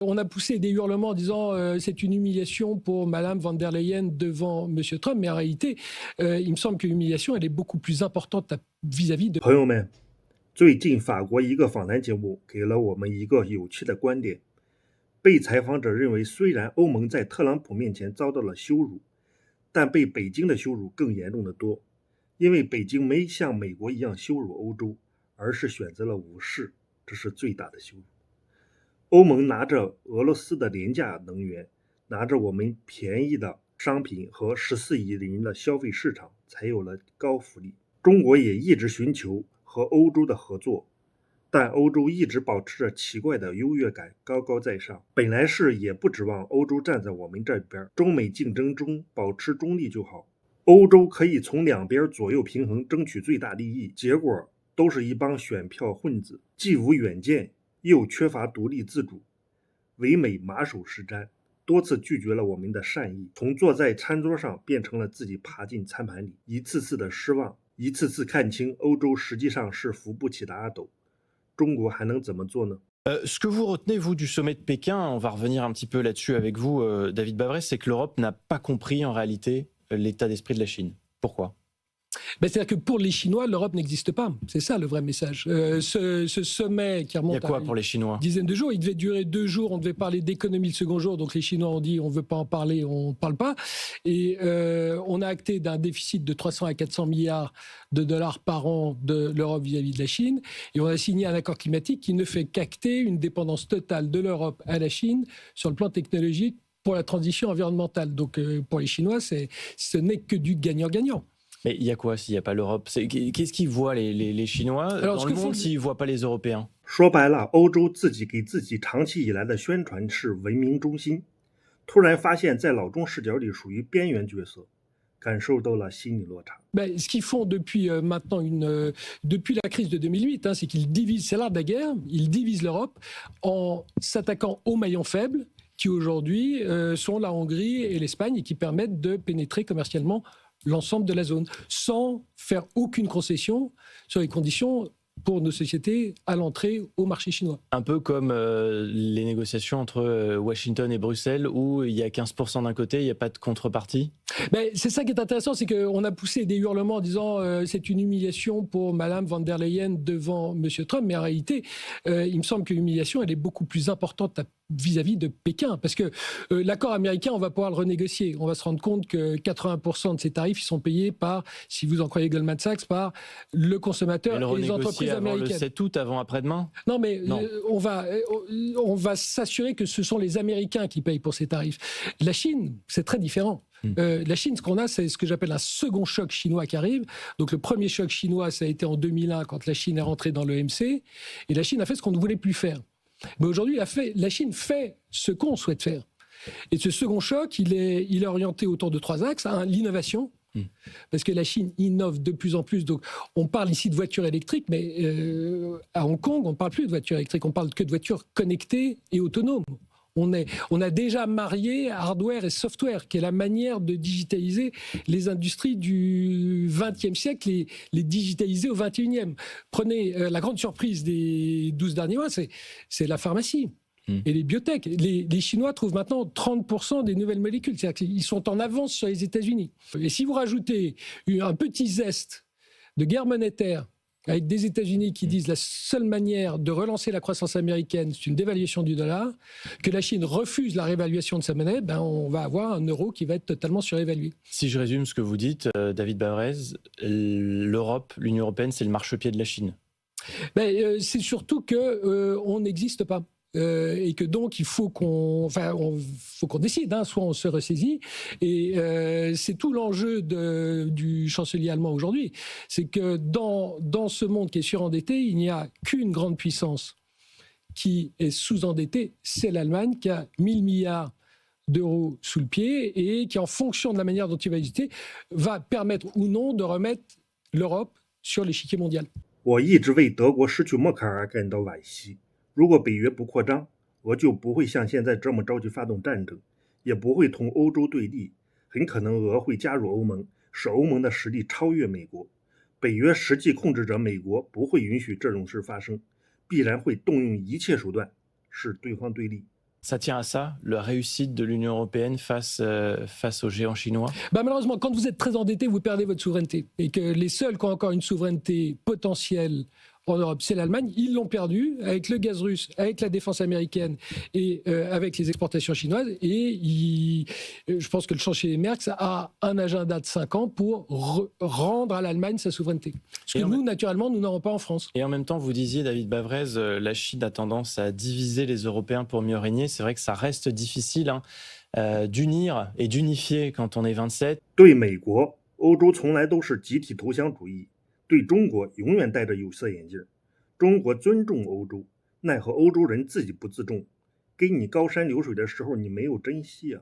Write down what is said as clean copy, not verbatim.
On a poussé des hurlements en disant c'est une humiliation pour Madame van der Leyen devant Monsieur Trump, mais en réalité, il me semble que l'humiliation, elle est beaucoup plus importante vis-à-vis de. 朋友们，最近法国一个访谈节目给了我们一个有趣的观点。被采访者认为，虽然欧盟在特朗普面前遭到了羞辱，但被北京的羞辱更严重的多，因为北京没像美国一样羞辱欧洲，而是选择了无视，这是最大的羞辱。欧盟拿着俄罗斯的廉价能源，拿着我们便宜的商品和14亿人的消费市场，才有了高福利。中国也一直寻求和欧洲的合作，但欧洲一直保持着奇怪的优越感，高高在上。本来是也不指望欧洲站在我们这边，中美竞争中保持中立就好。欧洲可以从两边左右平衡，争取最大利益，结果都是一帮选票混子，既无远见，又缺乏独立自主，唯美马首是瞻，多次拒绝了我们的善意，从坐在餐桌上变成了自己爬进餐盘里，一次次的失望，一次次看清欧洲实际上是扶不起的阿斗。中国还能怎么做呢？ Ce que vous retenez, vous, du sommet de Pékin, on va revenir un petit peu là-dessus avec vous, David Bavrez, c'est que l'Europe n'a pas compris en réalité l'état d'esprit de la Chine. Pourquoi? C'est-à-dire que pour les Chinois, l'Europe n'existe pas. C'est ça le vrai message. Ce sommet qui Il y a remonte quoi à pour les Chinois? une dizaine de jours, il devait durer 2 jours. On devait parler d'économie le second jour. Donc les Chinois ont dit on ne veut pas en parler, on ne parle pas. Et on a acté d'un déficit de 300 à 400 milliards de dollars par an de l'Europe vis-à-vis de la Chine. Et on a signé un accord climatique qui ne fait qu'acter une dépendance totale de l'Europe à la Chine sur le plan technologique pour la transition environnementale. Donc pour les Chinois, ce n'est que du gagnant-gagnant. Mais il y a quoi s'il n'y a pas l'Europe? Qu'est-ce qu'ils voient les Chinois dans le monde s'ils ne voient pas les Européens? 说白了，欧洲自己给自己长期以来的宣传是文明中心，突然发现在老中视角里属于边缘角色，感受到了心理落差。Ce qu'ils font depuis maintenant depuis la crise de 2008, c'est qu'ils divisent, c'est l'art de la guerre, ils divisent l'Europe en s'attaquant aux maillons faibles qui aujourd'hui sont la Hongrie et l'Espagne et qui permettent de pénétrer commercialement l'ensemble de la zone, sans faire aucune concession sur les conditions pour nos sociétés à l'entrée au marché chinois. Un peu comme les négociations entre Washington et Bruxelles, où il y a 15% d'un côté, il n'y a pas de contrepartie? C'est ça qui est intéressant, c'est qu'on a poussé des hurlements en disant c'est une humiliation pour Madame van der Leyen devant Monsieur Trump, mais en réalité, il me semble que l'humiliation, elle est beaucoup plus importante vis-à-vis de Pékin, parce que l'accord américain, on va pouvoir le renégocier. On va se rendre compte que 80% de ces tarifs, ils sont payés par, si vous en croyez Goldman Sachs, par le consommateur et les entreprises américaines. Le 7 août, avant après-demain? Non, mais non. On va s'assurer que ce sont les Américains qui payent pour ces tarifs. La Chine, c'est très différent. La Chine, ce qu'on a, c'est ce que j'appelle un second choc chinois qui arrive. Donc le premier choc chinois, ça a été en 2001 quand la Chine est rentrée dans l'OMC. Et la Chine a fait ce qu'on ne voulait plus faire. Mais aujourd'hui, la Chine fait ce qu'on souhaite faire. Et ce second choc, il est orienté autour de 3 axes. L'innovation, parce que la Chine innove de plus en plus. Donc, on parle ici de voitures électriques, mais à Hong Kong, on ne parle plus de voitures électriques, on parle que de voitures connectées et autonomes. On a déjà marié hardware et software, qui est la manière de digitaliser les industries du XXe siècle et les digitaliser au XXIe. Prenez la grande surprise des 12 derniers mois, c'est la pharmacie. Et les biotech. Les Chinois trouvent maintenant 30% des nouvelles molécules. C'est-à-dire qu'ils sont en avance sur les États-Unis. Et si vous rajoutez un petit zeste de guerre monétaire avec des États-Unis qui disent la seule manière de relancer la croissance américaine, c'est une dévaluation du dollar, que la Chine refuse la réévaluation de sa monnaie, on va avoir un euro qui va être totalement surévalué. Si je résume ce que vous dites, David Bavrez, l'Europe, l'Union européenne, c'est le marchepied de la Chine. C'est surtout qu'on n'existe pas. Et que donc il faut qu'on décide, soit on se ressaisit. Et c'est tout l'enjeu du chancelier allemand aujourd'hui, c'est que dans ce monde qui est surendetté, il n'y a qu'une grande puissance qui est sous-endettée, c'est l'Allemagne, qui a 1000 milliards d'euros sous le pied et qui, en fonction de la manière dont il va exister, va permettre ou non de remettre l'Europe sur l'échiquier mondial. 我一直为德国失去默克尔感到惋惜。如果北约不扩张，我就不会像现在这么着急发动战争，也不会同欧洲对立，很可能俄会加入欧盟，使欧盟的实力超越美国。北约实际控制者美国不会允许这种事发生，必然会动用一切手段使对方对立。Ça tient à ça, la réussite de l'Union européenne face aux géants chinois? Malheureusement, quand vous êtes très endetté, vous perdez votre souveraineté. Et que les seuls qui ont encore une souveraineté potentielle en Europe, c'est l'Allemagne. Ils l'ont perdue avec le gaz russe, avec la défense américaine et avec les exportations chinoises. Et je pense que le chancelier Merz a un agenda de 5 ans pour rendre à l'Allemagne sa souveraineté. Ce que nous, naturellement, nous n'aurons pas en France. Et en même temps, vous disiez, David Bavrez, la Chine a tendance à diviser les Européens pour mieux régner. C'est vrai que ça reste difficile d'unir et d'unifier quand on est 27. 对美国，欧洲从来都是集体投降主义；对中国，永远戴着有色眼镜。中国尊重欧洲，奈何欧洲人自己不自重，给你高山流水的时候，你没有珍惜啊。